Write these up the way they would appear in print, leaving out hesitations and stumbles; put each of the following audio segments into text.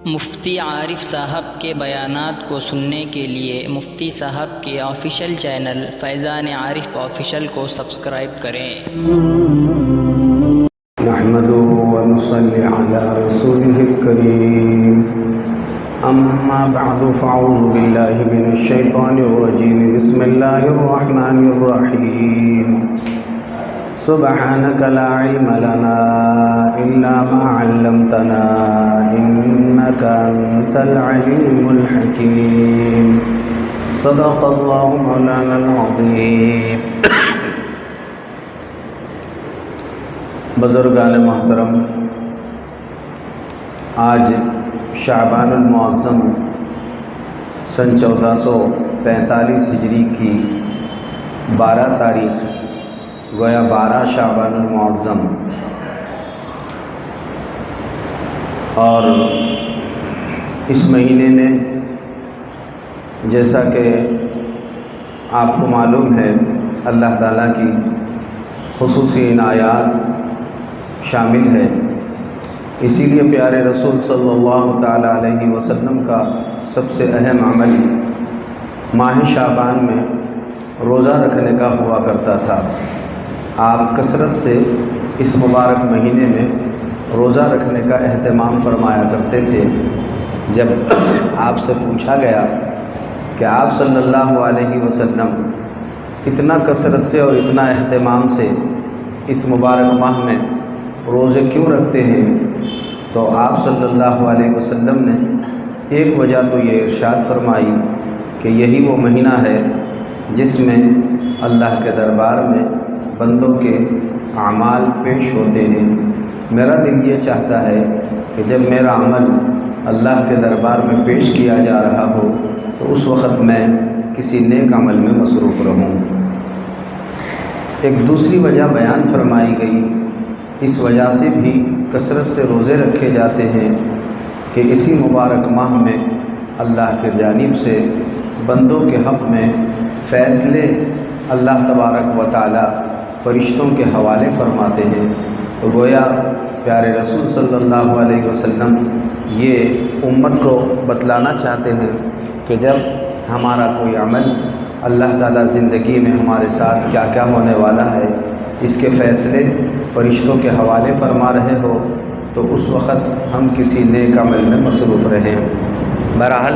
مفتی عارف صاحب کے بیانات کو سننے کے لیے مفتی صاحب کے آفیشیل چینل فیضان عارف آفیشیل کو سبسکرائب کریں۔ نحمده ونصلي على رسوله الكريم أما بعد فأعوذ بالله من الشيطان الرجيم بسم الله الرحمن الرحيم سبحانك لا علم لنا إلا ما علمتنا إنك أنت العليم الحكيم صدق الله مولانا العظيم۔ بزرگان محترم، آج شعبان المعظم سن 1445 ہجری کی 12 تاریخ گویا 12 شعبان المعظم، اور اس مہینے میں جیسا کہ آپ کو معلوم ہے اللہ تعالیٰ کی خصوصی عنایات شامل ہے، اسی لیے پیارے رسول صلی اللہ تعالیٰ علیہ وسلم کا سب سے اہم عمل ماہ شعبان میں روزہ رکھنے کا ہوا کرتا تھا۔ آپ کثرت سے اس مبارک مہینے میں روزہ رکھنے کا اہتمام فرمایا کرتے تھے۔ جب آپ سے پوچھا گیا کہ آپ صلی اللہ علیہ وسلم اتنا کثرت سے اور اتنا اہتمام سے اس مبارک ماہ میں روزے کیوں رکھتے ہیں، تو آپ صلی اللہ علیہ وسلم نے ایک وجہ تو یہ ارشاد فرمائی کہ یہی وہ مہینہ ہے جس میں اللہ کے دربار میں بندوں کے اعمال پیش ہوتے ہیں۔ میرا دل یہ چاہتا ہے کہ جب میرا عمل اللہ کے دربار میں پیش کیا جا رہا ہو تو اس وقت میں کسی نیک عمل میں مصروف رہوں۔ ایک دوسری وجہ بیان فرمائی گئی، اس وجہ سے بھی کثرت سے روزے رکھے جاتے ہیں کہ اسی مبارک ماہ میں اللہ کی جانب سے بندوں کے حق میں فیصلے اللہ تبارک و تعالی فرشتوں کے حوالے فرماتے ہیں۔ تو گویا پیارے رسول صلی اللہ علیہ وسلم یہ امت کو بتلانا چاہتے ہیں کہ جب ہمارا کوئی عمل اللہ تعالیٰ زندگی میں ہمارے ساتھ کیا کیا ہونے والا ہے اس کے فیصلے فرشتوں کے حوالے فرما رہے ہو تو اس وقت ہم کسی نیک عمل میں مصروف رہیں۔ بہرحال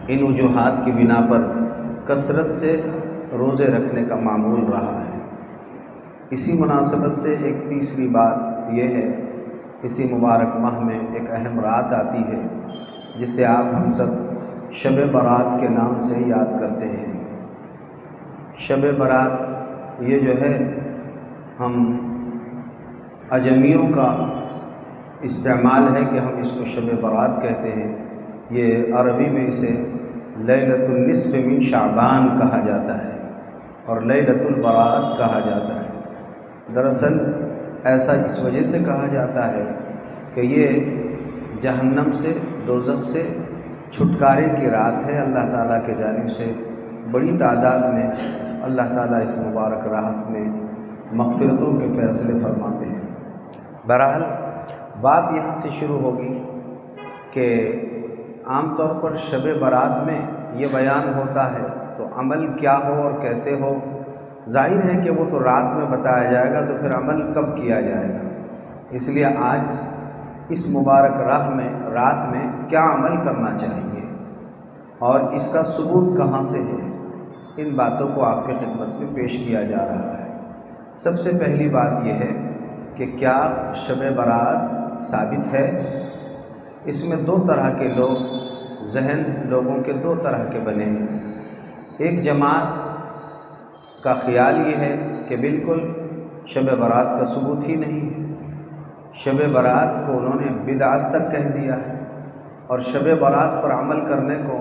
ان وجوہات کی بنا پر کثرت سے روزے رکھنے کا معمول رہا ہے۔ اسی مناسبت سے ایک تیسری بات یہ ہے، اسی مبارک ماہ میں ایک اہم رات آتی ہے جسے آپ ہم سب شب برات کے نام سے یاد کرتے ہیں۔ شب برات یہ جو ہے ہم عجمیوں کا استعمال ہے کہ ہم اس کو شب برات کہتے ہیں، یہ عربی میں اسے لیلۃ النصف من شعبان کہا جاتا ہے اور لیلۃ البرات کہا جاتا ہے۔ دراصل ایسا اس وجہ سے کہا جاتا ہے کہ یہ جہنم سے، دوزخ سے چھٹکارے کی رات ہے۔ اللہ تعالیٰ کی جانب سے بڑی تعداد میں اللہ تعالیٰ اس مبارک رات میں مغفرتوں کے فیصلے فرماتے ہیں۔ بہرحال بات یہاں سے شروع ہوگی کہ عام طور پر شب برات میں یہ بیان ہوتا ہے تو عمل کیا ہو اور کیسے ہو، ظاہر ہے کہ وہ تو رات میں بتایا جائے گا، تو پھر عمل کب کیا جائے گا؟ اس لیے آج اس مبارک رات میں کیا عمل کرنا چاہیے اور اس کا ثبوت کہاں سے ہے، ان باتوں کو آپ کی خدمت میں پیش کیا جا رہا ہے۔ سب سے پہلی بات یہ ہے کہ کیا شب برات ثابت ہے؟ اس میں دو طرح کے ذہن لوگوں کے دو طرح کے بنے ہیں۔ ایک جماعت کا خیال یہ ہے کہ بالکل شب برات کا ثبوت ہی نہیں ہے، شب برات کو انہوں نے بدعت تک کہہ دیا ہے اور شب برات پر عمل کرنے کو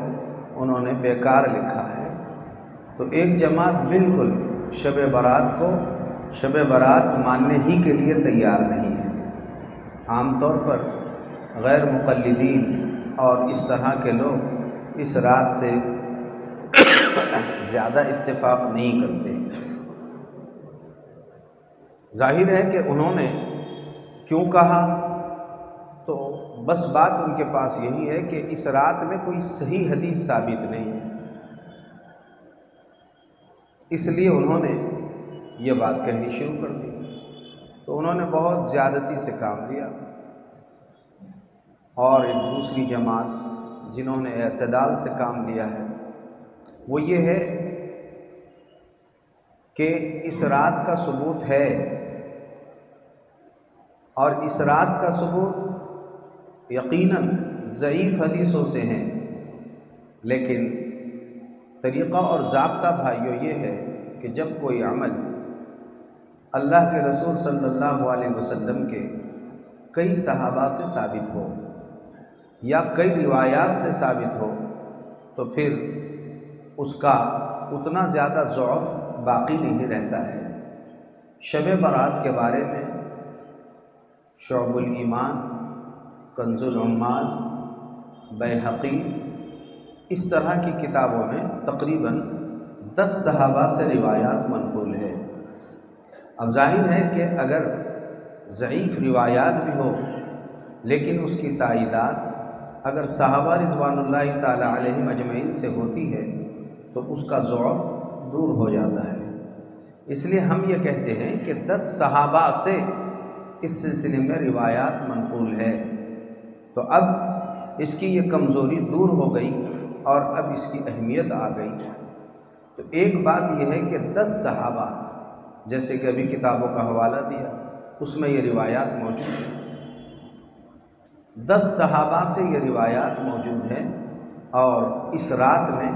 انہوں نے بیکار لکھا ہے۔ تو ایک جماعت بالکل شب برات کو شب برات ماننے ہی کے لیے تیار نہیں ہے۔ عام طور پر غیر مقلدین اور اس طرح کے لوگ اس رات سے زیادہ اتفاق نہیں کرتے، ظاہر ہے کہ انہوں نے کیوں کہا، تو بس بات ان کے پاس یہی ہے کہ اس رات میں کوئی صحیح حدیث ثابت نہیں ہے، اس لیے انہوں نے یہ بات کہنی شروع کر دی۔ تو انہوں نے بہت زیادتی سے کام لیا، اور ایک دوسری جماعت جنہوں نے اعتدال سے کام لیا ہے وہ یہ ہے کہ اس رات کا ثبوت ہے، اور اس رات کا ثبوت یقیناً ضعیف حدیثوں سے ہیں، لیکن طریقہ اور ضابطہ بھائیو یہ ہے کہ جب کوئی عمل اللہ کے رسول صلی اللہ علیہ وسلم کے کئی صحابہ سے ثابت ہو یا کئی روایات سے ثابت ہو تو پھر اس کا اتنا زیادہ ضعف باقی نہیں رہتا ہے۔ شب برات کے بارے میں شعب الایمان، کنز العمال، بیہقی، اس طرح کی کتابوں میں تقریباً 10 صحابہ سے روایات منقول ہے۔ اب ظاہر ہے کہ اگر ضعیف روایات بھی ہو لیکن اس کی تائیدات اگر صحابہ رضوان اللہ تعالی علیہم اجمعین سے ہوتی ہے تو اس کا ضعف دور ہو جاتا ہے۔ اس لیے ہم یہ کہتے ہیں کہ 10 صحابہ سے اس سلسلے میں روایات منقول ہے، تو اب اس کی یہ کمزوری دور ہو گئی اور اب اس کی اہمیت آ گئی۔ تو ایک بات یہ ہے کہ 10 صحابہ، جیسے کہ ابھی کتابوں کا حوالہ دیا اس میں یہ روایات موجود ہیں، 10 صحابہ سے یہ روایات موجود ہیں، اور اس رات میں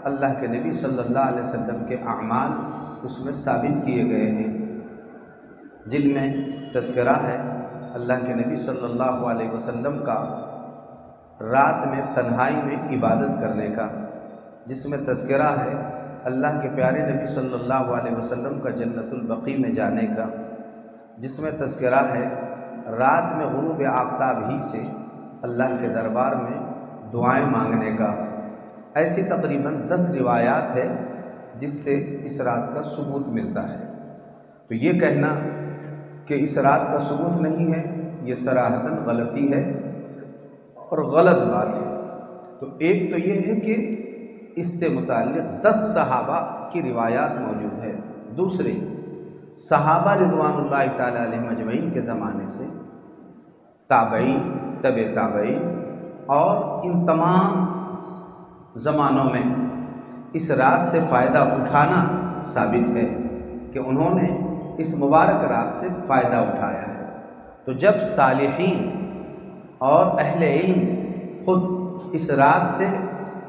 اللہ کے نبی صلی اللہ علیہ وسلم کے اعمال اس میں ثابت کیے گئے ہیں، جن میں تذکرہ ہے اللہ کے نبی صلی اللہ علیہ وسلم کا رات میں تنہائی میں عبادت کرنے کا، جس میں تذکرہ ہے اللہ کے پیارے نبی صلی اللہ علیہ وسلم کا جنت البقیع میں جانے کا، جس میں تذکرہ ہے رات میں غروب آفتاب ہی سے اللہ کے دربار میں دعائیں مانگنے کا۔ ایسی تقریباً 10 روایات ہے جس سے اس رات کا ثبوت ملتا ہے۔ تو یہ کہنا کہ اس رات کا ثبوت نہیں ہے یہ صراحتاً غلطی ہے اور غلط بات ہے۔ تو ایک تو یہ ہے کہ اس سے متعلق 10 صحابہ کی روایات موجود ہے، دوسری صحابہ رضوان اللہ تعالی علیہم اجمعین کے زمانے سے تابعین، تبع تابعین اور ان تمام زمانوں میں اس رات سے فائدہ اٹھانا ثابت ہے کہ انہوں نے اس مبارک رات سے فائدہ اٹھایا ہے۔ تو جب صالحین اور اہل علم خود اس رات سے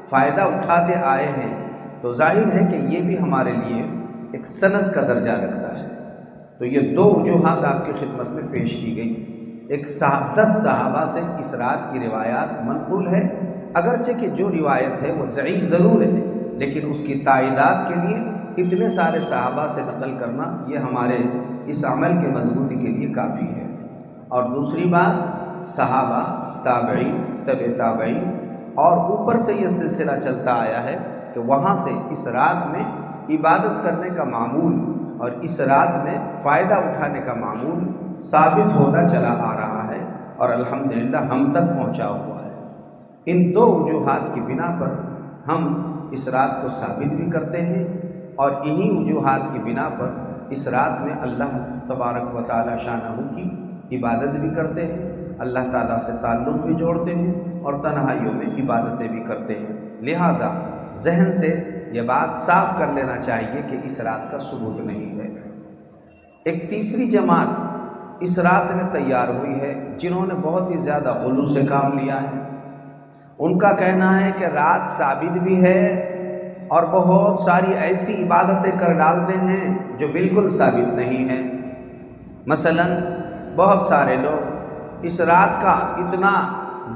فائدہ اٹھاتے آئے ہیں تو ظاہر ہے کہ یہ بھی ہمارے لیے ایک سند کا درجہ رکھتا ہے۔ تو یہ 2 وجوہات آپ کی خدمت میں پیش کی گئی، ایک 10 صحابہ سے اس رات کی روایات منقول ہے، اگرچہ کہ جو روایت ہے وہ ضعیف ضرور ہے لیکن اس کی تائیدات کے لیے اتنے سارے صحابہ سے نقل کرنا یہ ہمارے اس عمل کے مضبوطی کے لیے کافی ہے۔ اور دوسری بات صحابہ، تابعین، تبع تابعین اور اوپر سے یہ سلسلہ چلتا آیا ہے کہ وہاں سے اس رات میں عبادت کرنے کا معمول اور اس رات میں فائدہ اٹھانے کا معمول ثابت ہوتا چلا آ رہا ہے اور الحمدللہ ہم تک پہنچا ہوا ہے۔ ان 2 وجوہات کی بنا پر ہم اس رات کو ثابت بھی کرتے ہیں اور انہی وجوہات کی بنا پر اس رات میں اللہ تبارک و تعالی شانہ کی عبادت بھی کرتے ہیں، اللہ تعالیٰ سے تعلق بھی جوڑتے ہیں اور تنہائیوں میں عبادتیں بھی کرتے ہیں۔ لہٰذا ذہن سے یہ بات صاف کر لینا چاہیے کہ اس رات کا ثبوت نہیں ہے۔ ایک تیسری جماعت اس رات میں تیار ہوئی ہے جنہوں نے بہت ہی زیادہ غلو سے کام لیا ہے۔ ان کا کہنا ہے کہ رات ثابت بھی ہے اور بہت ساری ایسی عبادتیں کر ڈالتے ہیں جو بالکل ثابت نہیں ہیں۔ مثلا بہت سارے لوگ اس رات کا اتنا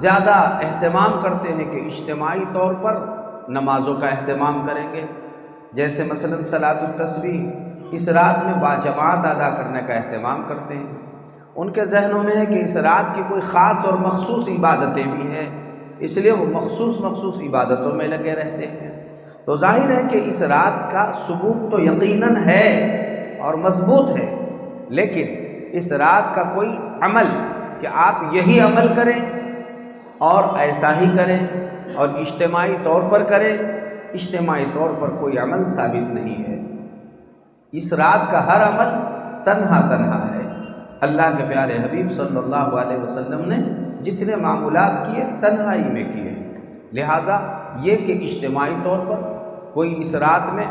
زیادہ اہتمام کرتے ہیں کہ اجتماعی طور پر نمازوں کا اہتمام کریں گے، جیسے مثلا صلاۃ التسبیح اس رات میں باجماعت ادا کرنے کا اہتمام کرتے ہیں۔ ان کے ذہنوں میں ہے کہ اس رات کی کوئی خاص اور مخصوص عبادتیں بھی ہیں، اس لیے وہ مخصوص عبادتوں میں لگے رہتے ہیں۔ تو ظاہر ہے کہ اس رات کا ثبوت تو یقیناً ہے اور مضبوط ہے، لیکن اس رات کا کوئی عمل کہ آپ یہی عمل کریں اور ایسا ہی کریں اور اجتماعی طور پر کریں، اجتماعی طور پر کوئی عمل ثابت نہیں ہے۔ اس رات کا ہر عمل تنہا تنہا ہے۔ اللہ کے پیارے حبیب صلی اللہ علیہ وسلم نے جتنے معمولات کیے تنہائی میں کیے، لہٰذا یہ کہ اجتماعی طور پر کوئی اس رات میں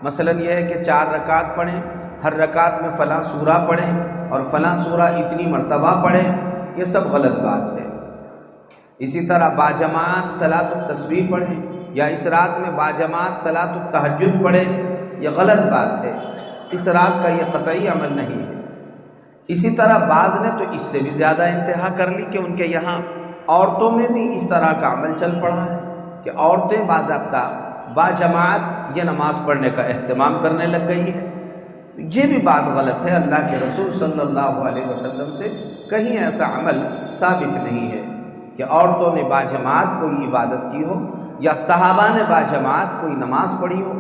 مثلا یہ ہے کہ 4 رکعت پڑھیں، ہر رکعت میں فلاں سورہ پڑھیں اور فلاں سورہ اتنی مرتبہ پڑھیں، یہ سب غلط بات ہے۔ اسی طرح باجماعت صلاۃ التسبیح پڑھیں یا اس رات میں باجماعت صلاۃ التہجد پڑھیں، یہ غلط بات ہے، اس رات کا یہ قطعی عمل نہیں ہے۔ اسی طرح بعض نے تو اس سے بھی زیادہ انتہا کر لی کہ ان کے یہاں عورتوں میں بھی اس طرح کا عمل چل پڑا ہے کہ عورتیں باضابطہ باجماعت یہ نماز پڑھنے کا اہتمام کرنے لگ گئی ہے۔ یہ بھی بات غلط ہے، اللہ کے رسول صلی اللہ علیہ وسلم سے کہیں ایسا عمل ثابت نہیں ہے کہ عورتوں نے باجماعت کوئی عبادت کی ہو یا صحابہ نے باجماعت کوئی نماز پڑھی ہو،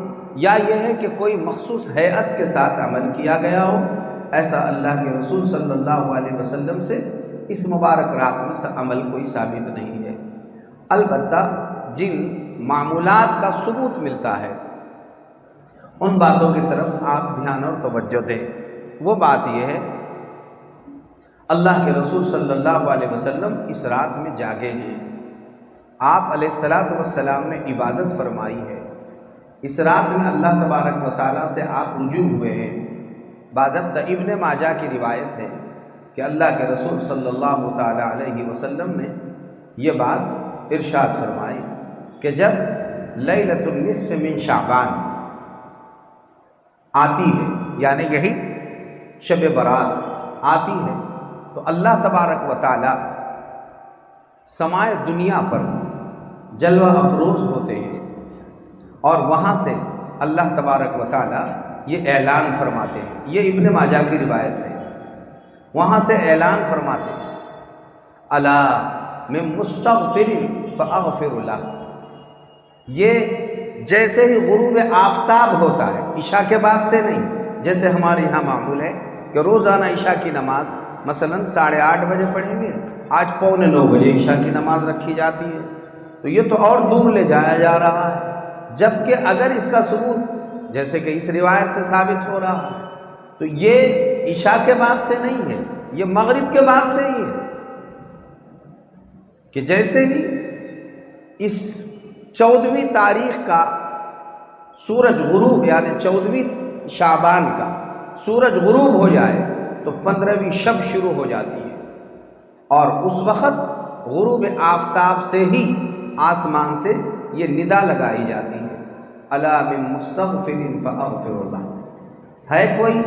یا یہ ہے کہ کوئی مخصوص ہیئت کے ساتھ عمل کیا گیا ہو، ایسا اللہ کے رسول صلی اللہ علیہ وسلم سے اس مبارک رات میں عمل کوئی ثابت نہیں ہے۔ البتہ جن معمولات کا ثبوت ملتا ہے ان باتوں کی طرف آپ دھیان اور توجہ دیں۔ وہ بات یہ ہے، اللہ کے رسول صلی اللہ علیہ وسلم اس رات میں جاگے ہیں، آپ علیہ الصلاۃ والسلام نے عبادت فرمائی ہے، اس رات میں اللہ تبارک و تعالیٰ سے آپ رجوع ہوئے ہیں۔ باضابطہ ابن ماجہ کی روایت ہے کہ اللہ کے رسول صلی اللہ تعالیٰ علیہ وسلم نے یہ بات ارشاد فرمائی کہ جب لیلۃ النصف من شعبان آتی ہے، یعنی یہی شب برات آتی ہے، تو اللہ تبارک و تعالیٰ سمائے دنیا پر جلوہ افروز ہوتے ہیں اور وہاں سے اللہ تبارک و تعالیٰ یہ اعلان فرماتے ہیں، یہ ابن ماجہ کی روایت ہے، وہاں سے اعلان فرماتے ہیں الا من مستغفر فاغفر لہ۔ یہ جیسے ہی غروب آفتاب ہوتا ہے، عشاء کے بعد سے نہیں، جیسے ہمارے یہاں معمول ہے کہ روزانہ عشاء کی نماز مثلا 8:30 بجے پڑھیں گے، آج 8:45 بجے عشاء کی نماز رکھی جاتی ہے، تو یہ تو اور دور لے جایا جا رہا ہے، جبکہ اگر اس کا ثبوت جیسے کہ اس روایت سے ثابت ہو رہا ہے تو یہ عشاء کے بعد سے نہیں ہے، یہ مغرب کے بعد سے ہی ہے، کہ جیسے ہی اس 14ویں تاریخ کا سورج غروب یعنی 14ویں شعبان کا سورج غروب ہو جائے تو 15ویں شب شروع ہو جاتی ہے، اور اس وقت غروب آفتاب سے ہی آسمان سے یہ ندا لگائی جاتی ہے الا من مستغفر فاغفر لہ۔ ہے کوئی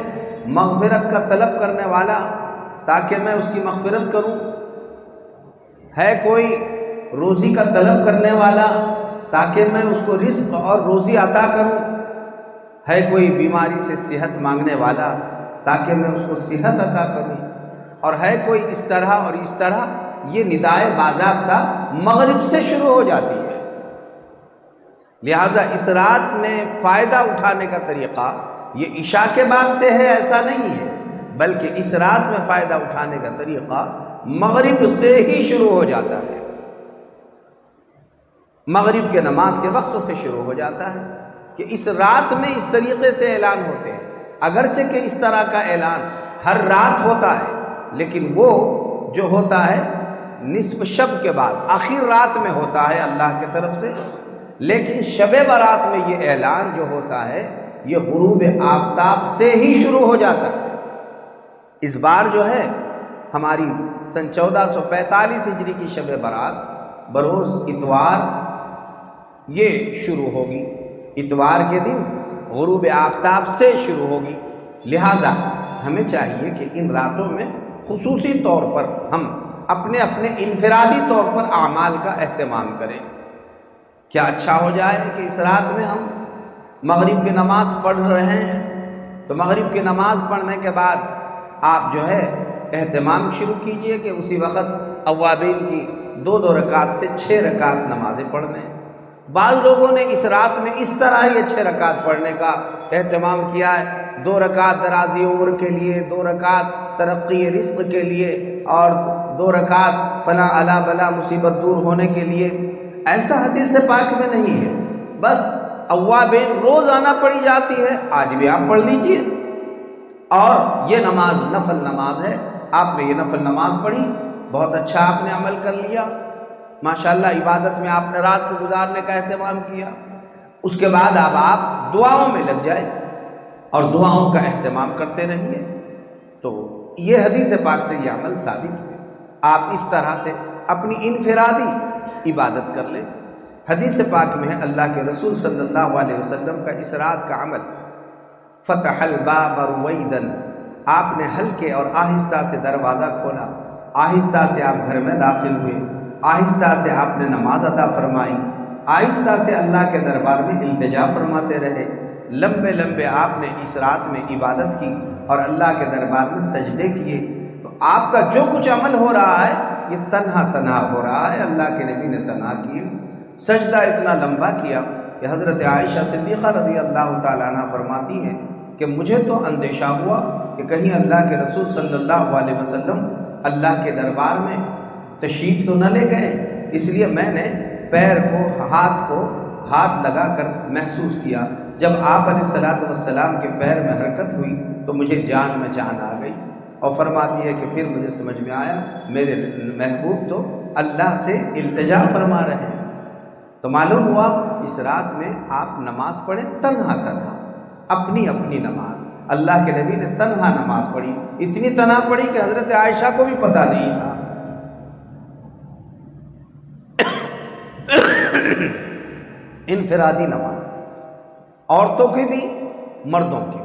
مغفرت کا طلب کرنے والا تاکہ میں اس کی مغفرت کروں؟ ہے کوئی روزی کا طلب کرنے والا تاکہ میں اس کو رزق اور روزی عطا کروں؟ ہے کوئی بیماری سے صحت مانگنے والا تاکہ میں اس کو صحت عطا کروں؟ اور ہے کوئی اس طرح اور اس طرح، یہ ندائے باضابطہ مغرب سے شروع ہو جاتی ہے۔ لہٰذا اس رات میں فائدہ اٹھانے کا طریقہ یہ عشاء کے بعد سے ہے ایسا نہیں ہے، بلکہ اس رات میں فائدہ اٹھانے کا طریقہ مغرب سے ہی شروع ہو جاتا ہے، مغرب کے نماز کے وقت سے شروع ہو جاتا ہے کہ اس رات میں اس طریقے سے اعلان ہوتے ہیں۔ اگرچہ کہ اس طرح کا اعلان ہر رات ہوتا ہے، لیکن وہ جو ہوتا ہے نصف شب کے بعد آخر رات میں ہوتا ہے اللہ کی طرف سے، لیکن شب برات میں یہ اعلان جو ہوتا ہے یہ غروب آفتاب سے ہی شروع ہو جاتا ہے۔ اس بار جو ہے ہماری سن 1445 ہجری کی شب برات بروز اتوار یہ شروع ہوگی، اتوار کے دن غروب آفتاب سے شروع ہوگی، لہٰذا ہمیں چاہیے کہ ان راتوں میں خصوصی طور پر ہم اپنے انفرادی طور پر اعمال کا اہتمام کریں۔ کیا اچھا ہو جائے کہ اس رات میں ہم مغرب کی نماز پڑھ رہے ہیں تو مغرب کی نماز پڑھنے کے بعد آپ جو ہے اہتمام شروع کیجئے کہ اسی وقت اوابین کی 2 رکعت سے 6 رکعت نمازیں پڑھ لیں۔ بعض لوگوں نے اس رات میں اس طرح یہ 6 رکعت پڑھنے کا اہتمام کیا ہے، 2 رکعت درازی عمر کے لیے، 2 رکعت ترقی رزق کے لیے، اور 2 رکعت فلاں الا بلا مصیبت دور ہونے کے لیے، ایسا حدیث پاک میں نہیں ہے۔ بس اوابین روزانہ پڑھی جاتی ہے، آج بھی آپ پڑھ لیجئے۔ اور یہ نماز نفل نماز ہے، آپ نے یہ نفل نماز پڑھی، بہت اچھا آپ نے عمل کر لیا، ماشاءاللہ عبادت میں آپ نے رات کو گزارنے کا اہتمام کیا۔ اس کے بعد اب آپ دعاؤں میں لگ جائیں اور دعاؤں کا اہتمام کرتے رہیے۔ تو یہ حدیث پاک سے یہ عمل ثابت ہے، آپ اس طرح سے اپنی انفرادی عبادت کر لیں۔ حدیث پاک میں ہے اللہ کے رسول صلی اللہ علیہ وسلم کا اس رات کا عمل، فتح الباب رویدن، آپ نے ہلکے اور آہستہ سے دروازہ کھولا، آہستہ سے آپ گھر میں داخل ہوئے، آہستہ سے آپ نے نماز ادا فرمائی، آہستہ سے اللہ کے دربار میں التجا فرماتے رہے، لمبے لمبے آپ نے اس رات میں عبادت کی اور اللہ کے دربار میں سجدے کیے۔ تو آپ کا جو کچھ عمل ہو رہا ہے یہ تنہا تنہا ہو رہا ہے، اللہ کے نبی نے تنہا کیے۔ سجدہ اتنا لمبا کیا کہ حضرت عائشہ صدیقہ رضی اللہ تعالیٰ عنہ فرماتی ہیں کہ مجھے تو اندیشہ ہوا کہ کہیں اللہ کے رسول صلی اللہ علیہ وسلم اللہ کے دربار میں تشریف تو نہ لے گئے، اس لیے میں نے پیر کو ہاتھ لگا کر محسوس کیا۔ جب آپ علیہ الصلوۃ والسلام کے پیر میں حرکت ہوئی تو مجھے جان میں جان آ گئی، اور فرماتی ہے کہ پھر مجھے سمجھ میں آیا میرے محبوب تو اللہ سے التجا فرما رہے ہیں۔ تو معلوم ہوا اس رات میں آپ نماز پڑھیں تنہا تنہا، اپنی اپنی نماز۔ اللہ کے نبی نے تنہا نماز پڑھی، اتنی تنہا پڑھی کہ حضرت عائشہ کو بھی پتہ نہیں تھا۔ انفرادی نماز، عورتوں کی بھی مردوں کی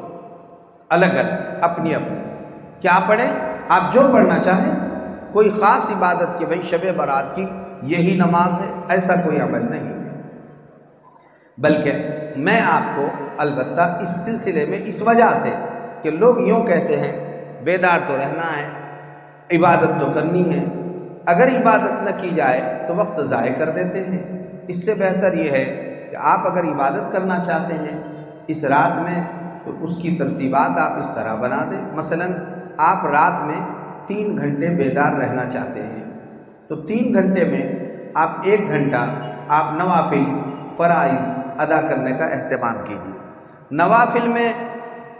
الگ الگ اپنی اپنی، کیا پڑھیں آپ جو پڑھنا چاہیں، کوئی خاص عبادت کی بھئی شب برات کی یہی نماز ہے، ایسا کوئی عمل نہیں ہے۔ بلکہ میں آپ کو البتہ اس سلسلے میں اس وجہ سے کہ لوگ یوں کہتے ہیں بیدار تو رہنا ہے، عبادت تو کرنی ہے، اگر عبادت نہ کی جائے تو وقت ضائع کر دیتے ہیں۔ اس سے بہتر یہ ہے کہ آپ اگر عبادت کرنا چاہتے ہیں اس رات میں تو اس کی ترتیبات آپ اس طرح بنا دیں۔ مثلا آپ رات میں 3 گھنٹے بیدار رہنا چاہتے ہیں تو 3 گھنٹے میں آپ 1 گھنٹہ آپ نوافل فرائض ادا کرنے کا اہتمام کیجیے۔ نوافل میں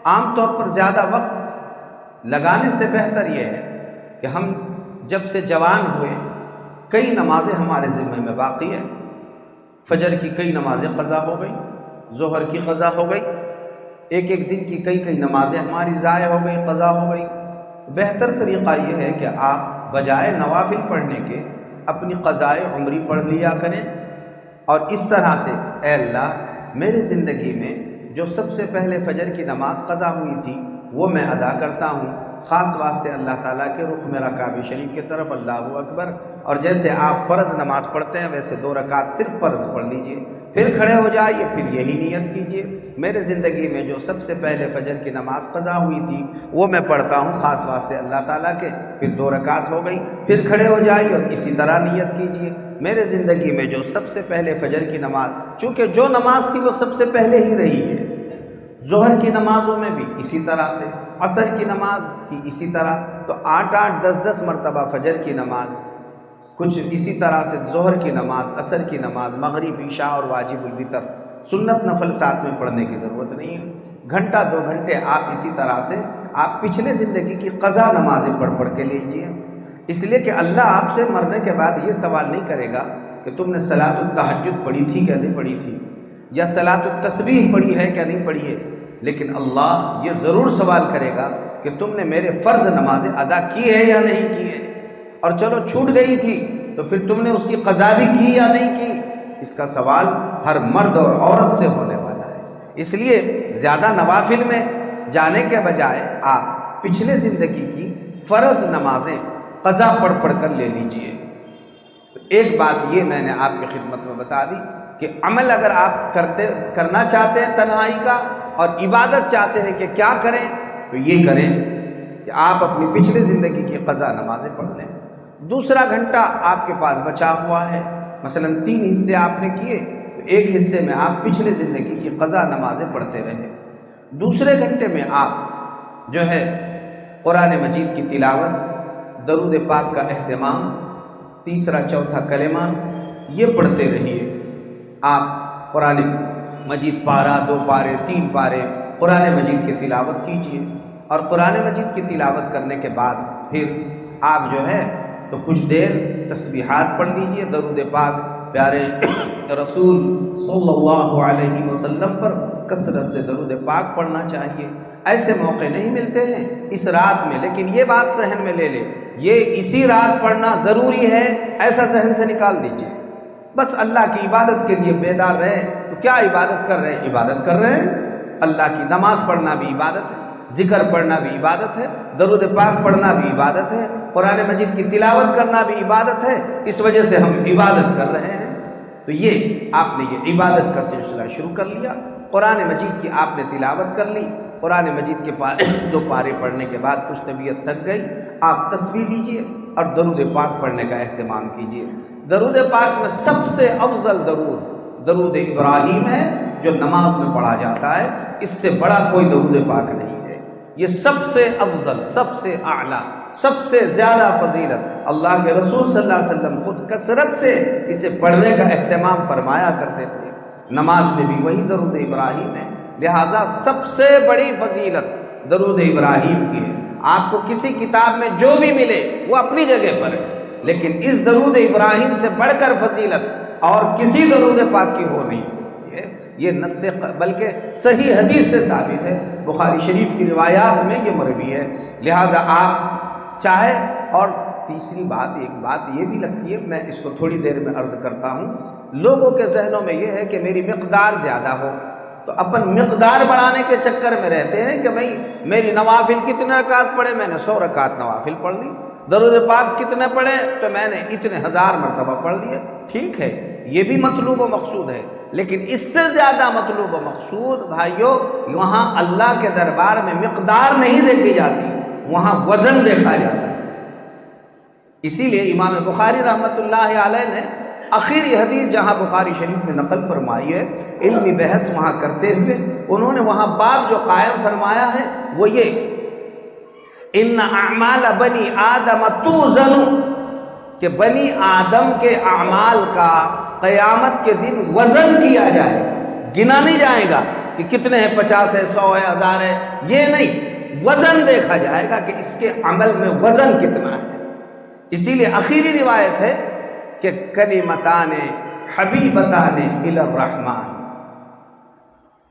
عام طور پر زیادہ وقت لگانے سے بہتر یہ ہے کہ ہم جب سے جوان ہوئے کئی نمازیں ہمارے ذمہ میں باقی ہیں، فجر کی کئی نمازیں قضا ہو گئی، ظہر کی قضا ہو گئی، ایک ایک دن کی کئی نمازیں ہماری ضائع ہو گئی، قضا ہو گئی۔ بہتر طریقہ یہ ہے کہ آپ بجائے نوافل پڑھنے کے اپنی قضائے عمری پڑھ لیا کریں، اور اس طرح سے اے اللہ میری زندگی میں جو سب سے پہلے فجر کی نماز قضا ہوئی تھی وہ میں ادا کرتا ہوں، خاص واسطے اللہ تعالیٰ کے رخ میرا کعبہ شریف کی طرف، اللہ اکبر۔ اور جیسے آپ فرض نماز پڑھتے ہیں ویسے 2 رکعت صرف فرض پڑھ لیجئے، پھر کھڑے ہو جائیے، پھر یہی نیت کیجئے میرے زندگی میں جو سب سے پہلے فجر کی نماز قضا ہوئی تھی وہ میں پڑھتا ہوں خاص واسطے اللہ تعالیٰ کے، پھر 2 رکعت ہو گئی، پھر کھڑے ہو جائیے اور اسی طرح نیت کیجئے میرے زندگی میں جو سب سے پہلے فجر کی نماز، چونکہ جو نماز تھی وہ سب سے پہلے ہی رہی ہے، ظہر کی نمازوں میں بھی اسی طرح سے، عصر کی نماز کی اسی طرح، تو 8 10 مرتبہ فجر کی نماز، کچھ اسی طرح سے ظہر کی نماز، عصر کی نماز، مغرب، عشاء اور واجب الوتر، سنت نفل ساتھ میں پڑھنے کی ضرورت نہیں ہے۔ گھنٹہ 2 گھنٹے آپ اسی طرح سے آپ پچھلے زندگی کی قضا نمازیں پڑھ کے لیجیے، اس لیے کہ اللہ آپ سے مرنے کے بعد یہ سوال نہیں کرے گا کہ تم نے صلاۃ التہجد پڑھی تھی کیا نہیں پڑھی تھی، یا صلاۃ التسبیح پڑھی ہے کیا نہیں پڑھی ہے، لیکن اللہ یہ ضرور سوال کرے گا کہ تم نے میرے فرض نمازیں ادا کی ہے یا نہیں کی ہے، اور چلو چھوٹ گئی تھی تو پھر تم نے اس کی قضا بھی کی یا نہیں کی، اس کا سوال ہر مرد اور عورت سے ہونے والا ہے۔ اس لیے زیادہ نوافل میں جانے کے بجائے آپ پچھلے زندگی کی فرض نمازیں قضا پڑھ کر لے لیجئے۔ ایک بات یہ میں نے آپ کی خدمت میں بتا دی کہ عمل اگر آپ کرنا چاہتے ہیں تنہائی کا اور عبادت چاہتے ہیں کہ کیا کریں تو یہ کریں کہ آپ اپنی پچھلی زندگی کی قضا نمازیں پڑھ لیں۔ دوسرا گھنٹہ آپ کے پاس بچا ہوا ہے، مثلا 3 حصے آپ نے کیے تو 1 حصے میں آپ پچھلے زندگی کی قضا نمازیں پڑھتے رہیں۔ دوسرے گھنٹے میں آپ جو ہے قرآن مجید کی تلاوت، درود پاک کا اہتمام، تیسرا چوتھا کلمہ یہ پڑھتے رہیے۔ آپ قرآن مجید پارہ، 2 پارے، 3 پارے قرآن مجید کی تلاوت کیجیے، اور قرآن مجید کی تلاوت کرنے کے بعد پھر آپ جو ہے تو کچھ دیر تسبیحات پڑھ لیجیے، درود پاک پیارے رسول صلی اللہ علیہ وسلم پر کثرت سے درود پاک پڑھنا چاہیے۔ ایسے موقع نہیں ملتے ہیں اس رات میں، لیکن یہ بات ذہن میں لے لیں، یہ اسی رات پڑھنا ضروری ہے، ایسا ذہن سے نکال دیجیے۔ بس اللہ کی عبادت کے لیے بیدار رہے تو کیا عبادت کر رہے ہیں؟ عبادت کر رہے ہیں۔ اللہ کی نماز پڑھنا بھی عبادت ہے، ذکر پڑھنا بھی عبادت ہے، درود پاک پڑھنا بھی عبادت ہے، قرآن مجید کی تلاوت کرنا بھی عبادت ہے۔ اس وجہ سے ہم عبادت کر رہے ہیں۔ تو یہ آپ نے یہ عبادت کا سلسلہ شروع کر لیا، قرآن مجید کی آپ نے تلاوت کر لی، قرآن مجید کے 2 پارے پڑھنے کے بعد کچھ طبیعت تھک گئی، آپ تسبیح لیجئے اور درود پاک پڑھنے کا اہتمام کیجئے۔ درود پاک میں سب سے افضل درود ابراہیم ہے جو نماز میں پڑھا جاتا ہے، اس سے بڑا کوئی درود پاک نہیں ہے۔ یہ سب سے افضل، سب سے اعلیٰ، سب سے زیادہ فضیلت، اللہ کے رسول صلی اللہ علیہ وسلم خود کثرت سے اسے پڑھنے کا اہتمام فرمایا کرتے تھے۔ نماز میں بھی وہی درود ابراہیم ہے، لہٰذا سب سے بڑی فضیلت درود ابراہیم کی ہے۔ آپ کو کسی کتاب میں جو بھی ملے وہ اپنی جگہ پر ہے، لیکن اس درود ابراہیم سے بڑھ کر فضیلت اور کسی درود پاک کی ہو نہیں سکتی ہے۔ یہ نص بلکہ صحیح حدیث سے ثابت ہے، بخاری شریف کی روایات میں یہ مروی ہے۔ لہٰذا آپ چاہے، اور تیسری بات، ایک بات یہ بھی رکھیے، میں اس کو تھوڑی دیر میں عرض کرتا ہوں۔ لوگوں کے ذہنوں میں یہ ہے کہ میری مقدار زیادہ ہو، تو اپن مقدار بڑھانے کے چکر میں رہتے ہیں کہ بھئی میری نوافل کتنے رکعت پڑھے، میں نے 100 رکعت نوافل پڑھ لی، درود پاک کتنے پڑھے تو میں نے اتنے 1000 مرتبہ پڑھ لیے۔ ٹھیک ہے، یہ بھی مطلوب و مقصود ہے، لیکن اس سے زیادہ مطلوب و مقصود بھائیوں، وہاں اللہ کے دربار میں مقدار نہیں دیکھی جاتی، وہاں وزن دیکھا جاتا ہے۔ اسی لیے امام بخاری رحمۃ اللہ علیہ نے آخری حدیث جہاں بخاری شریف میں نقل فرمائی ہے، علمی بحث وہاں کرتے ہوئے انہوں نے وہاں باب جو قائم فرمایا ہے وہ یہ، ان اعمال بنی آدم توزن، کہ بنی آدم کے اعمال کا قیامت کے دن وزن کیا جائے گا، گنا نہیں جائے گا کہ کتنے ہیں، 50 ہے، 100 ہے، 1000 ہے، یہ نہیں، وزن دیکھا جائے گا کہ اس کے عمل میں وزن کتنا ہے۔ اسی لیے آخری روایت ہے کہ کلمتان حبیبتان الی الرحمن،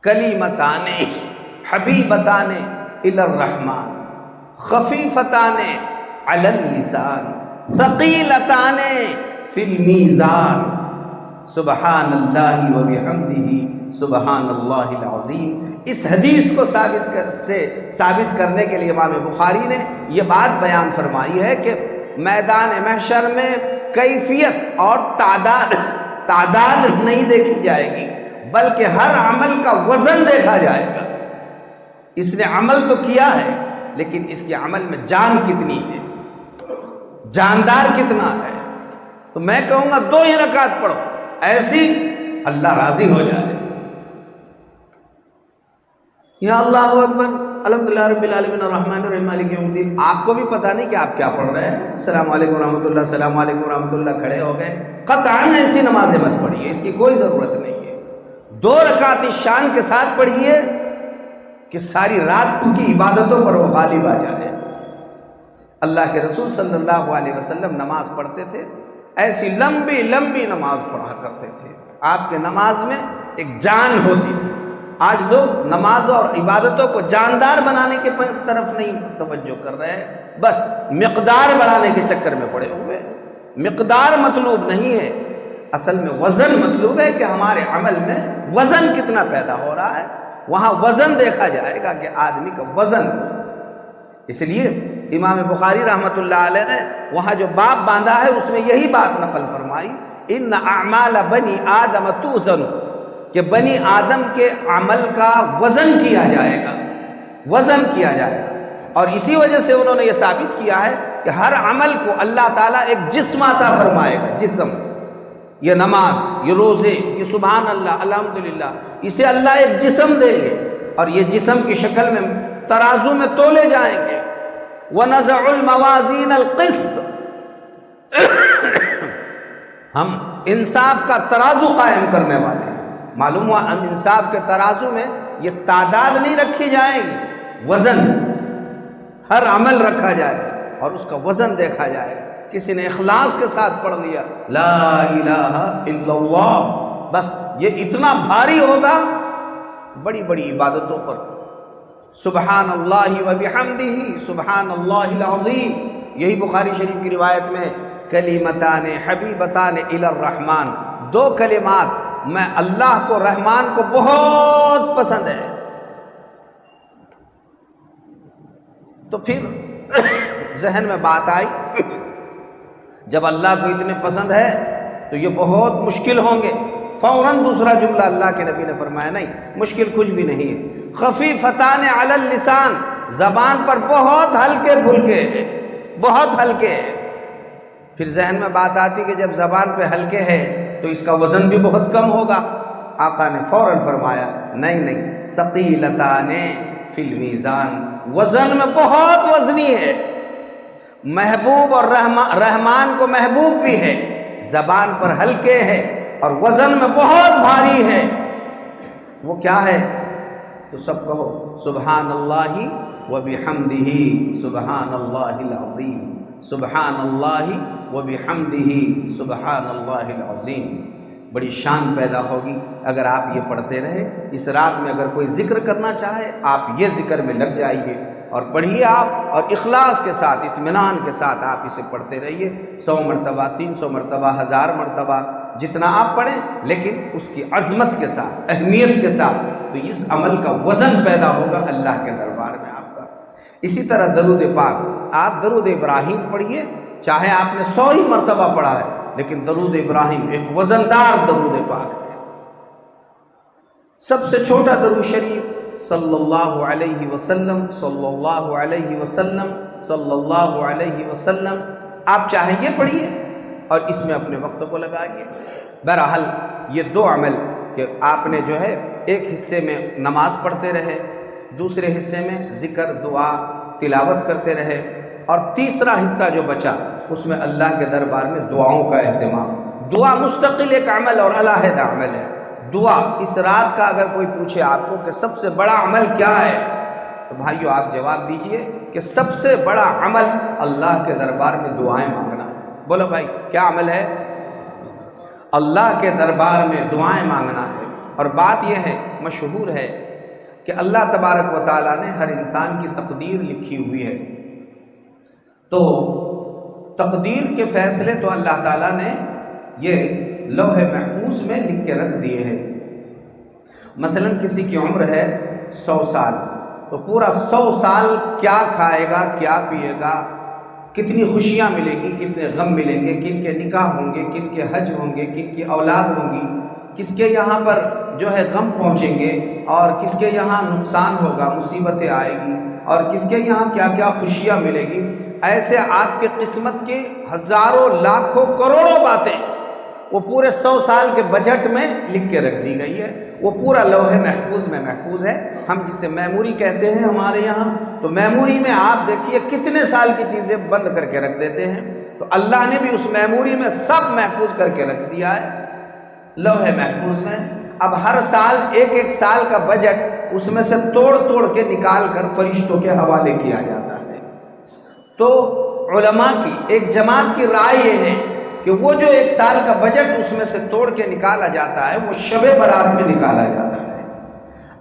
کلمتان حبیبتان الی الرحمن خفیفتان علی اللسان ثقیلتان فی المیزان سبحان اللہ وبحمدہ سبحان اللہ العظیم۔ اس حدیث کو ثابت کرنے کے لیے امام بخاری نے یہ بات بیان فرمائی ہے کہ میدان محشر میں کیفیت اور تعداد نہیں دیکھی جائے گی، بلکہ ہر عمل کا وزن دیکھا جائے گا۔ اس نے عمل تو کیا ہے، لیکن اس کے عمل میں جان کتنی ہے، جاندار کتنا ہے۔ تو میں کہوں گا 2 ہی رکعت پڑھو، ایسی اللہ راضی ہو جائے۔ یا اللہ اکبر، الحمدللہ رب العالمین الرحمن الرحیم مالک یوم الدین، آپ کو بھی پتہ نہیں کہ آپ کیا پڑھ رہے ہیں۔ السلام علیکم ورحمۃ اللہ، السلام علیکم ورحمۃ اللہ، کھڑے ہو گئے۔ قطعاً ایسی نمازیں مت پڑھیے، اس کی کوئی ضرورت نہیں ہے۔ 2 رکعت اس شان کے ساتھ پڑھیے کہ ساری رات کی عبادتوں پر وہ غالب آ جائے۔ اللہ کے رسول صلی اللہ علیہ وسلم نماز پڑھتے تھے، ایسی لمبی لمبی نماز پڑھا کرتے تھے، آپ کے نماز میں ایک جان ہوتی تھی۔ آج لوگ نماز اور عبادتوں کو جاندار بنانے کے طرف نہیں توجہ کر رہے ہیں، بس مقدار بڑھانے کے چکر میں پڑے ہوئے۔ مقدار مطلوب نہیں ہے، اصل میں وزن مطلوب ہے کہ ہمارے عمل میں وزن کتنا پیدا ہو رہا ہے، وہاں وزن دیکھا جائے گا کہ آدمی کا وزن۔ اس لیے امام بخاری رحمۃ اللہ علیہ نے وہاں جو باب باندھا ہے اس میں یہی بات نقل فرمائی، ان اعمال بنی آدم توزن، کہ بنی آدم کے عمل کا وزن کیا جائے گا، وزن کیا جائے گا۔ اور اسی وجہ سے انہوں نے یہ ثابت کیا ہے کہ ہر عمل کو اللہ تعالیٰ ایک جسم عطا فرمائے گا، جسم، یہ نماز، یہ روزے، یہ سبحان اللہ، الحمدللہ، اسے اللہ ایک جسم دیں گے۔ اور یہ جسم کی شکل میں ترازو میں تولے جائیں گے۔ وَنَزَعُ الْمَوَازِينَ الْقِسْطَ، ہم انصاف کا ترازو قائم کرنے والے ہیں۔ معلوم ہوا انصاف کے ترازو میں یہ تعداد نہیں رکھی جائے گی، وزن، ہر عمل رکھا جائے گا اور اس کا وزن دیکھا جائے گا۔ کسی نے اخلاص کے ساتھ پڑھ لیا لا الہ الا اللہ، بس یہ اتنا بھاری ہوگا بڑی بڑی عبادتوں پر۔ سبحان اللہ و بحمدہ سبحان اللہ العظیم، یہی بخاری شریف کی روایت میں کلمتان حبیبتان الی الرحمن، دو کلمات میں اللہ کو، رحمان کو بہت پسند ہے۔ تو پھر ذہن میں بات آئی جب اللہ کو اتنے پسند ہے تو یہ بہت مشکل ہوں گے۔ فوراً دوسرا جملہ اللہ کے نبی نے فرمایا نہیں، مشکل کچھ بھی نہیں ہے، خفیفتان علی اللسان، زبان پر بہت ہلکے پھلکے، بہت ہلکے۔ پھر ذہن میں بات آتی کہ جب زبان پہ ہلکے ہے تو اس کا وزن بھی بہت کم ہوگا۔ آقا نے فوراً فرمایا نہیں، ثقیلتان فی المیزان، وزن میں بہت وزنی ہے، محبوب اور رحمان کو محبوب بھی ہے، زبان پر ہلکے ہے اور وزن میں بہت بھاری ہے۔ وہ کیا ہے؟ تو سب کہو سبحان اللہ و بحمدہ سبحان اللہ العظیم، سبحان اللہ و بحمدہ سبحان اللہ العظیم۔ بڑی شان پیدا ہوگی اگر آپ یہ پڑھتے رہے۔ اس رات میں اگر کوئی ذکر کرنا چاہے آپ یہ ذکر میں لگ جائیے اور پڑھیے آپ، اور اخلاص کے ساتھ، اطمینان کے ساتھ آپ اسے پڑھتے رہیے، 100 مرتبہ، 300 مرتبہ، 1000 مرتبہ، جتنا آپ پڑھیں، لیکن اس کی عظمت کے ساتھ، اہمیت کے ساتھ، تو اس عمل کا وزن پیدا ہوگا اللہ کے دربار میں آپ کا۔ اسی طرح درود پاک، آپ درود ابراہیم پڑھیے، چاہے آپ نے 100 ہی مرتبہ پڑھا ہے، لیکن درود ابراہیم ایک وزندار درود پاک ہے۔ سب سے چھوٹا درود شریف صلی اللہ علیہ وسلم، صلی اللہ علیہ وسلم، صلی اللہ علیہ وسلم، آپ چاہے یہ پڑھیے اور اس میں اپنے وقت کو لگائیے۔ بہرحال یہ دو عمل کہ آپ نے جو ہے ایک حصے میں نماز پڑھتے رہے، دوسرے حصے میں ذکر، دعا، تلاوت کرتے رہے، اور تیسرا حصہ جو بچا اس میں اللہ کے دربار میں دعاؤں کا اہتمام۔ دعا مستقل ایک عمل اور علیحدہ عمل ہے۔ دعا اس رات کا اگر کوئی پوچھے آپ کو کہ سب سے بڑا عمل کیا ہے، تو بھائیو آپ جواب دیجئے کہ سب سے بڑا عمل اللہ کے دربار میں دعائیں مانگنا ہے۔ بولو بھائی کیا عمل ہے؟ اللہ کے دربار میں دعائیں مانگنا ہے۔ اور بات یہ ہے، مشہور ہے کہ اللہ تبارک و تعالیٰ نے ہر انسان کی تقدیر لکھی ہوئی ہے، تو تقدیر کے فیصلے تو اللہ تعالیٰ نے یہ لوح محفوظ میں لکھ کے رکھ دیے ہیں۔ مثلا کسی کی عمر ہے 100 سال، تو پورا 100 سال کیا کھائے گا، کیا پیے گا، کتنی خوشیاں ملیں گی، کتنے غم ملیں گے، کن کے نکاح ہوں گے، کن کے حج ہوں گے، کن کی اولاد ہوں گی، کس کے یہاں پر جو ہے غم پہنچیں گے، اور کس کے یہاں نقصان ہوگا، مصیبتیں آئے گی، اور کس کے یہاں کیا کیا خوشیاں ملے گی۔ ایسے آپ کے قسمت کی ہزاروں، لاکھوں، کروڑوں باتیں وہ پورے 100 سال کے بجٹ میں لکھ کے رکھ دی گئی ہے۔ وہ پورا لوح محفوظ میں محفوظ ہے۔ ہم جسے میموری کہتے ہیں ہمارے یہاں، تو میموری میں آپ دیکھیے کتنے سال کی چیزیں بند کر کے رکھ دیتے ہیں، تو اللہ نے بھی اس میموری میں سب محفوظ کر کے رکھ دیا ہے لوح محفوظ میں۔ اب ہر سال ایک ایک سال کا بجٹ اس میں سے توڑ توڑ کے نکال کر فرشتوں کے حوالے کیا جاتا ہے۔ تو علماء کی ایک جماعت کی رائے یہ ہے کہ وہ جو ایک سال کا بجٹ اس میں سے توڑ کے نکالا جاتا ہے وہ شب برات میں نکالا جاتا ہے۔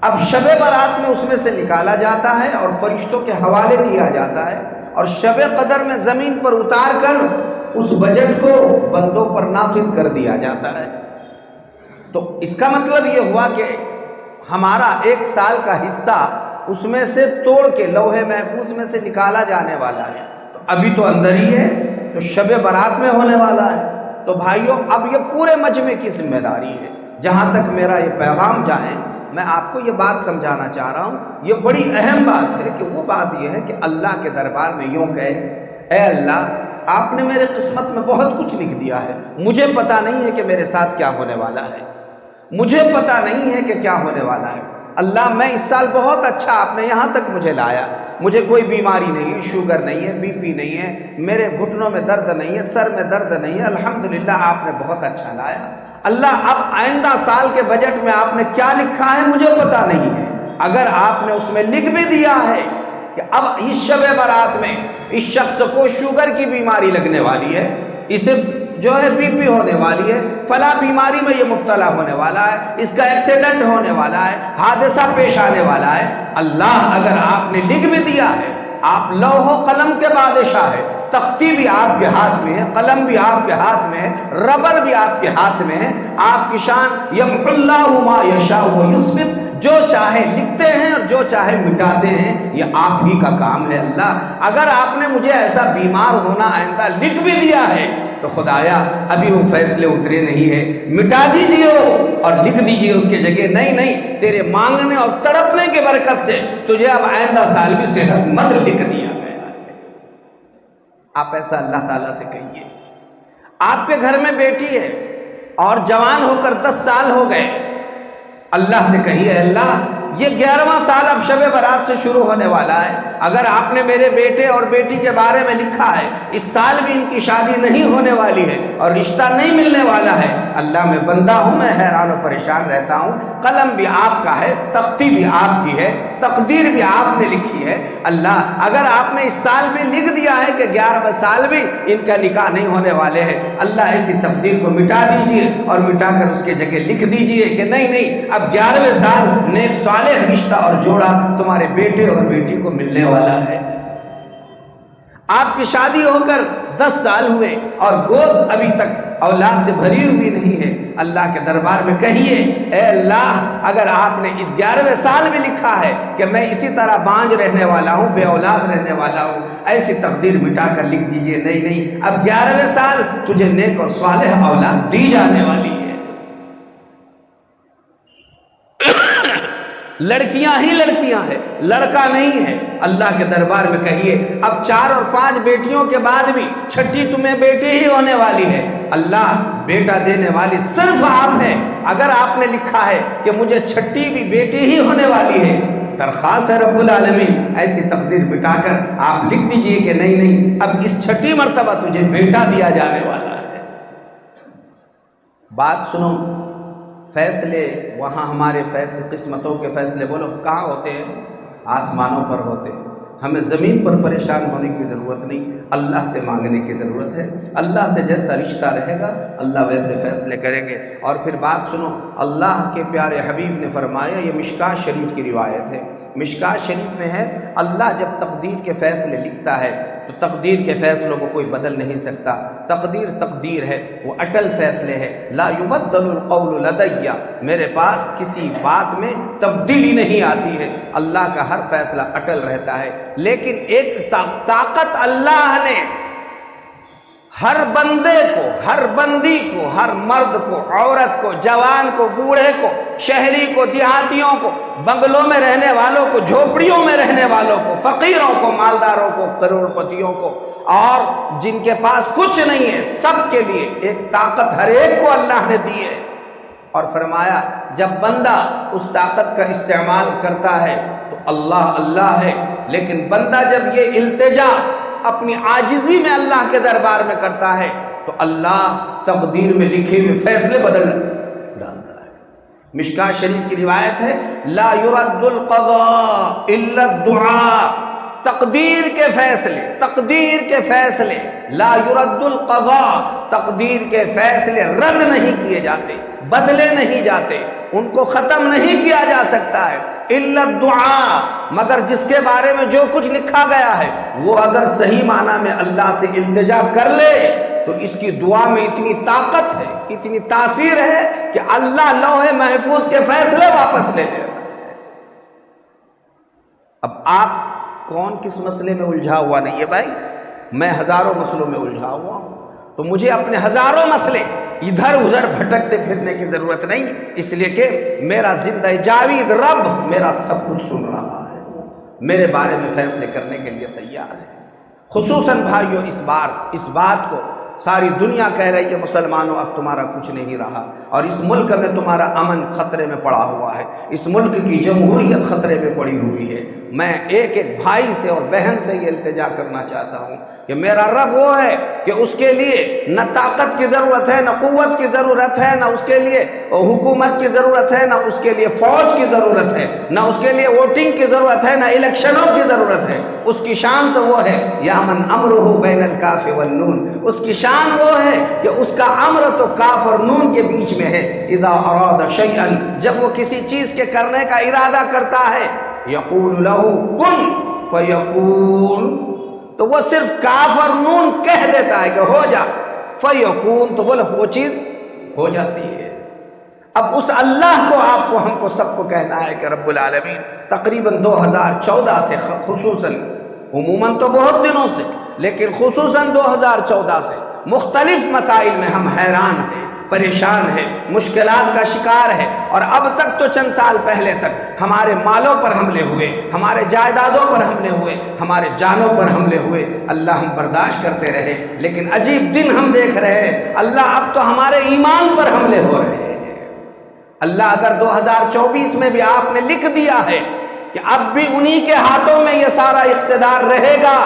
اب شب برات میں اس میں سے نکالا جاتا ہے اور فرشتوں کے حوالے کیا جاتا ہے، اور شب قدر میں زمین پر اتار کر اس بجٹ کو بندوں پر نافذ کر دیا جاتا ہے۔ تو اس کا مطلب یہ ہوا کہ ہمارا ایک سال کا حصہ اس میں سے توڑ کے لوح محفوظ میں سے نکالا جانے والا ہے، تو ابھی تو اندر ہی ہے، تو شب برات میں ہونے والا ہے۔ تو بھائیوں اب یہ پورے مجمع کی ذمہ داری ہے۔ جہاں تک میرا یہ پیغام جائے، میں آپ کو یہ بات سمجھانا چاہ رہا ہوں، یہ بڑی اہم بات ہے کہ وہ بات یہ ہے کہ اللہ کے دربار میں یوں کہے، اے اللہ آپ نے میرے قسمت میں بہت کچھ لکھ دیا ہے، مجھے پتہ نہیں ہے کہ میرے ساتھ کیا ہونے والا ہے، مجھے پتہ نہیں ہے کہ کیا ہونے والا ہے، اللہ میں اس سال بہت اچھا آپ نے یہاں تک مجھے لایا، مجھے کوئی بیماری نہیں ہے، شوگر نہیں ہے، بی پی نہیں ہے، میرے گھٹنوں میں درد نہیں ہے، سر میں درد نہیں ہے، الحمدللہ آپ نے بہت اچھا لایا۔ اللہ اب آئندہ سال کے بجٹ میں آپ نے کیا لکھا ہے مجھے پتہ نہیں ہے، اگر آپ نے اس میں لکھ بھی دیا ہے کہ اب اس شب برات میں اس شخص کو شوگر کی بیماری لگنے والی ہے، اسے جو ہے بی پی ہونے والی ہے، فلاں بیماری میں یہ مبتلا ہونے والا ہے، اس کا ایکسیڈنٹ ہونے والا ہے، حادثہ پیش آنے والا ہے، اللہ اگر آپ نے لکھ بھی دیا ہے، آپ لوح و قلم کے بادشاہ ہے، تختی بھی آپ کے ہاتھ میں ہے، قلم بھی آپ کے ہاتھ میں ہے، ربر بھی آپ کے ہاتھ میں ہے، آپ کی شان یمحو اللہ ما یشاء و یثبت، جو چاہے لکھتے ہیں اور جو چاہے مٹاتے ہیں، یہ آپ ہی کا کام ہے۔ اللہ اگر آپ نے مجھے ایسا بیمار ہونا آئندہ لکھ بھی دیا ہے تو خدایا ابھی وہ فیصلے اترے نہیں ہے، مٹا دیجیے اور لکھ دیجیے اس کے جگہ نہیں تیرے مانگنے اور تڑپنے کے برکت سے تجھے اب آئندہ سال بھی صحت مند لکھ دیا گیا۔ آپ ایسا اللہ تعالیٰ سے کہیے۔ آپ کے گھر میں بیٹی ہے اور جوان ہو کر 10 سال ہو گئے، اللہ سے کہیے اللہ یہ 11واں سال اب شب برات سے شروع ہونے والا ہے، اگر آپ نے میرے بیٹے اور بیٹی کے بارے میں لکھا ہے اس سال بھی ان کی شادی نہیں ہونے والی ہے اور رشتہ نہیں ملنے والا ہے، اللہ میں بندہ ہوں، میں حیران و پریشان رہتا ہوں، قلم بھی آپ کا ہے، تختی بھی آپ کی ہے، تقدیر بھی آپ نے لکھی ہے، اللہ اگر آپ نے اس سال بھی لکھ دیا ہے کہ 11واں سال بھی ان کا نکاح نہیں ہونے والے ہیں، اللہ ایسی تقدیر کو مٹا دیجئے اور مٹا کر اس کے جگہ لکھ دیجئے کہ نہیں اب 11ویں سال نیک صالح رشتہ اور جوڑا تمہارے بیٹے اور بیٹی کو ملنے والا ہے۔ آپ کی شادی ہو کر 10 سال ہوئے اور گود ابھی تک اولاد سے بھری ہوئی نہیں ہے، اللہ کے دربار میں کہیے اے اللہ اگر آپ نے اس 11ویں سال میں لکھا ہے کہ میں اسی طرح بانجھ رہنے والا ہوں، بے اولاد رہنے والا ہوں، ایسی تقدیر مٹا کر لکھ دیجئے نہیں اب 11ویں سال تجھے نیک اور صالح اولاد دی جانے والی ہے۔ لڑکیاں ہی لڑکیاں ہیں، لڑکا نہیں ہے، اللہ کے دربار میں کہیے اب 4 اور 5 بیٹیوں کے بعد بھی چھٹی تمہیں بیٹی ہی ہونے والی ہے، اللہ بیٹا دینے والی صرف آپ ہیں، اگر آپ نے لکھا ہے کہ مجھے چھٹی بھی بیٹی ہی ہونے والی ہے، درخواست ہے رب العالمین ایسی تقدیر مٹا کر آپ لکھ دیجئے کہ نہیں اب اس چھٹی مرتبہ تجھے بیٹا دیا جانے والا ہے۔ بات سنو، فیصلے وہاں ہمارے فیصلے قسمتوں کے فیصلے بولو کہاں ہوتے ہیں؟ آسمانوں پر ہوتے ہیں۔ ہمیں زمین پر پریشان ہونے کی ضرورت نہیں، اللہ سے مانگنے کی ضرورت ہے، اللہ سے جیسا رشتہ رہے گا اللہ ویسے فیصلے کریں گے۔ اور پھر بات سنو، اللہ کے پیارے حبیب نے فرمایا، یہ مشکاۃ شریف کی روایت ہے، مشکاۃ شریف میں ہے اللہ جب تقدیر کے فیصلے لکھتا ہے تو تقدیر کے فیصلوں کو کوئی بدل نہیں سکتا، تقدیر تقدیر ہے، وہ اٹل فیصلے ہے، لا یبدل القول لدی، میرے پاس کسی بات میں تبدیلی نہیں آتی ہے، اللہ کا ہر فیصلہ اٹل رہتا ہے۔ لیکن ایک طاقت اللہ نے ہر بندے کو، ہر بندی کو، ہر مرد کو، عورت کو، جوان کو، بوڑھے کو، شہری کو، دیہاتیوں کو، بنگلوں میں رہنے والوں کو، جھوپڑیوں میں رہنے والوں کو، فقیروں کو، مالداروں کو، کروڑ پتیوں کو، اور جن کے پاس کچھ نہیں ہے سب کے لیے ایک طاقت ہر ایک کو اللہ نے دی ہے، اور فرمایا جب بندہ اس طاقت کا استعمال کرتا ہے تو اللہ اللہ ہے، لیکن بندہ جب یہ التجا اپنی عاجزی میں اللہ کے دربار میں کرتا ہے تو اللہ تقدیر میں لکھے ہوئے فیصلے بدل ڈالتا ہے۔ مشکاۃ شریف کی روایت ہے لا يرد القضاء الا الدعاء، تقدیر کے فیصلے لا يرد القضاء، تقدیر کے فیصلے رد نہیں کیے جاتے، بدلے نہیں جاتے، ان کو ختم نہیں کیا جا سکتا ہے الا الدعاء، مگر جس کے بارے میں جو کچھ لکھا گیا ہے وہ اگر صحیح معنی میں اللہ سے التجا کر لے تو اس کی دعا میں اتنی طاقت ہے، اتنی تاثیر ہے کہ اللہ لوح محفوظ کے فیصلے واپس لے لے۔ اب آپ کون کس مسئلے میں الجھا ہوا نہیں ہے بھائی؟ میں ہزاروں مسئلوں میں الجھا ہوا ہوں، تو مجھے اپنے ہزاروں مسئلے ادھر ادھر بھٹکتے پھرنے کی ضرورت نہیں، اس لیے کہ میرا زندہ جاوید رب میرا سب کچھ سن رہا ہے، میرے بارے میں فیصلے کرنے کے لیے تیار ہے۔ خصوصاً بھائیو اس بات کو ساری دنیا کہہ رہی ہے مسلمانوں اب تمہارا کچھ نہیں رہا، اور اس ملک میں تمہارا امن خطرے میں پڑا ہوا ہے، اس ملک کی جمہوریت خطرے میں پڑی ہوئی ہے۔ میں ایک ایک بھائی سے اور بہن سے یہ التجا کرنا چاہتا ہوں کہ میرا رب وہ ہے کہ اس کے لیے نہ طاقت کی ضرورت ہے، نہ قوت کی ضرورت ہے، نہ اس کے لیے حکومت کی ضرورت ہے، نہ اس کے لیے فوج کی ضرورت ہے، نہ اس کے لیے ووٹنگ کی ضرورت ہے، نہ الیکشنوں کی ضرورت ہے۔ اس کی شان تو وہ ہے یا من امرہ بین الکاف والنون، اس کی شان وہ ہے کہ اس کا امر تو کاف اور نون کے بیچ میں ہے۔ اذا اراد شیئا، جب وہ کسی چیز کے کرنے کا ارادہ کرتا ہے، یقول لہ کن فیکون، تو وہ صرف کاف اور نون کہہ دیتا ہے کہ ہو جا، فیکون، تو بولو وہ چیز ہو جاتی ہے۔ اب اس اللہ کو آپ کو ہم کو سب کو کہنا ہے کہ رب العالمین تقریباً 2014 سے خصوصاً، عموماً تو بہت دنوں سے لیکن خصوصاً 2014 سے مختلف مسائل میں ہم حیران ہیں، پریشان ہیں، مشکلات کا شکار ہے، اور اب تک تو چند سال پہلے تک ہمارے مالوں پر حملے ہوئے، ہمارے جائیدادوں پر حملے ہوئے، ہمارے جانوں پر حملے ہوئے، اللہ ہم برداشت کرتے رہے، لیکن عجیب دن ہم دیکھ رہے ہیں، اللہ اب تو ہمارے ایمان پر حملے ہو رہے ہیں۔ اللہ اگر 2024 میں بھی آپ نے لکھ دیا ہے کہ اب بھی انہی کے ہاتھوں میں یہ سارا اقتدار رہے گا،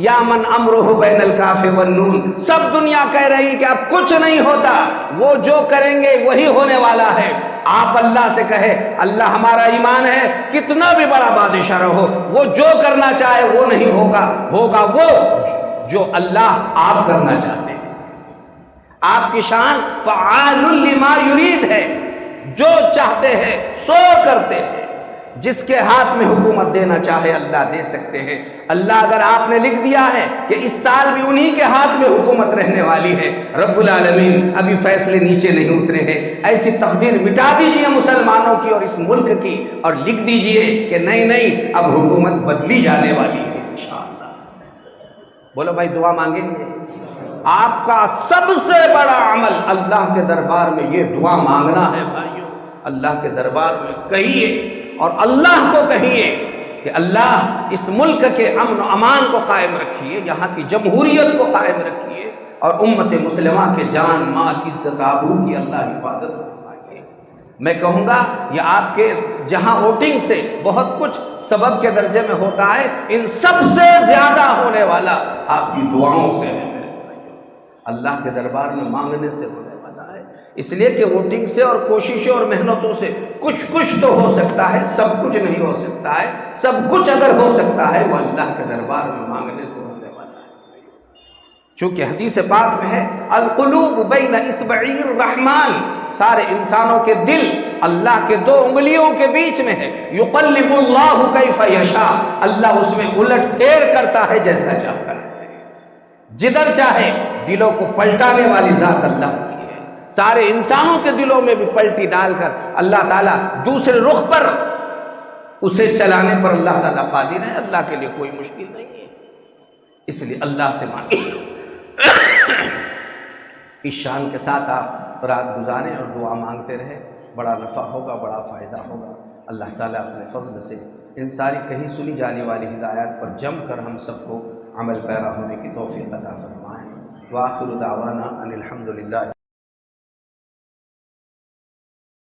یا من امرہ بین الکاف والنون، سب دنیا کہہ رہی کہ اب کچھ نہیں ہوتا، وہ جو کریں گے وہی ہونے والا ہے۔ آپ اللہ سے کہے اللہ ہمارا ایمان ہے، کتنا بھی بڑا بادشاہ رہو، وہ جو کرنا چاہے وہ نہیں ہوگا، ہوگا وہ جو اللہ آپ کرنا چاہتے ہیں۔ آپ کی شان فعال لما یرید ہے، جو چاہتے ہیں سو کرتے ہیں، جس کے ہاتھ میں حکومت دینا چاہے اللہ دے سکتے ہیں۔ اللہ اگر آپ نے لکھ دیا ہے کہ اس سال بھی انہی کے ہاتھ میں حکومت رہنے والی ہے، رب العالمین ابھی فیصلے نیچے نہیں اترے ہیں، ایسی تقدیر مٹا دیجئے مسلمانوں کی اور اس ملک کی، اور لکھ دیجئے کہ نہیں نہیں اب حکومت بدلی جانے والی ہے انشاءاللہ۔ بولو بھائی دعا مانگیں گے؟ آپ کا سب سے بڑا عمل اللہ کے دربار میں یہ دعا مانگنا ہے بھائیوں، اللہ کے دربار میں کہیے اور اللہ کو کہیے کہ اللہ اس ملک کے امن و امان کو قائم رکھیے، یہاں کی جمہوریت کو قائم رکھیے، اور امت مسلمہ کے جان مال عزت آبرو کی اللہ حفاظت فرمائیے۔ میں کہوں گا یہ آپ کے جہاں ووٹنگ سے بہت کچھ سبب کے درجے میں ہوتا ہے، ان سب سے زیادہ ہونے والا آپ کی دعاؤں سے ہے، اللہ کے دربار میں مانگنے سے ہونے والا ہے۔ اس لیے کہ ووٹنگ سے اور کوششوں اور محنتوں سے کچھ تو ہو سکتا ہے، سب کچھ نہیں ہو سکتا ہے۔ سب کچھ اگر ہو سکتا ہے وہ اللہ کے دربار میں مانگنے سے ہونے والا ہے، چونکہ حدیث پاک میں ہے القلوب بین اصبعی الرحمن، سارے انسانوں کے دل اللہ کے دو انگلیوں کے بیچ میں ہے، یقلب اللہ کیف یشاء، اللہ اس میں الٹ پھیر کرتا ہے جیسا چاہتا ہے، جدھر چاہے۔ دلوں کو پلٹانے والی ذات اللہ کی ہے، سارے انسانوں کے دلوں میں بھی پلٹی ڈال کر اللہ تعالیٰ دوسرے رخ پر اسے چلانے پر اللہ تعالیٰ قادر ہے، اللہ کے لیے کوئی مشکل نہیں ہے۔ اس لیے اللہ سے مانگیں، اس شان کے ساتھ آپ رات گزاریں اور دعا مانگتے رہیں، بڑا نفع ہوگا، بڑا فائدہ ہوگا۔ اللہ تعالیٰ اپنے فضل سے ان ساری کہیں سنی جانے والی ہدایات پر جم کر ہم سب کو عمل پیرا ہونے کی توفیق عطا فرمائیں۔ وآخر دعوانا ان الحمدللہ۔